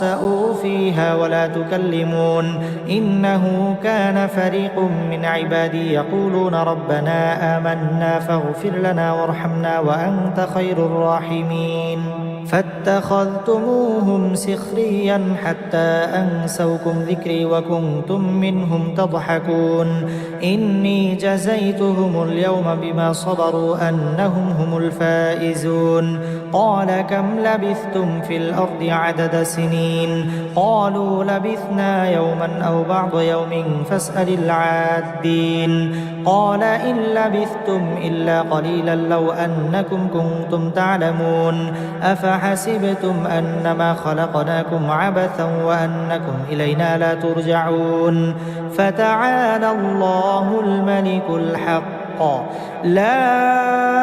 سَأُوا فِيهَا وَلَا تُكَلِّمُونِ إِنَّهُ كَانَ فَرِيقٌ مِّنْ عِبَادِي يَقُولُونَ رَبَّنَا آمَنَّا فاغْفِرْ لَنَا وَارْحَمْنَا وَأَنتَ خَيْرُ الرَّاحِمِينَ فَاتَّخَذْتُمُوهُمْ سِخْرِيًّا حَتَّىٰ أَنسَوْكُمْ ذِكْرِي وَكُنتُم مِّنْهُمْ تَضْحَكُونَ إِنِّي جَزَيْتُهُمُ الْيَوْمَ بِمَا صَبَرُوا أَنَّهُمْ هُمُ الْفَائِزُونَ قَالَ كَمْ لَبِثْتُمْ فِي الْأَرْضِ عَدَدَ سِنِينَ قَالُوا لَبِثْنَا يَوْمًا أَوْ بَعْضَ يَوْمٍ فَاسْأَلِ الْعَادِّينَ قَالَ إِن لَّبِثْتُمْ إِلَّا قَلِيلًا لَّوْ أَنَّكُمْ كُنتُمْ تَعْلَمُونَ أَفَحَسِبْتُمْ أَنَّمَا خَلَقْنَاكُمْ عَبَثًا وَأَنَّكُمْ إِلَيْنَا لَا تُرْجَعُونَ فَتَعَالَى اللَّهُ الْمَلِكُ الْحَقُّ لا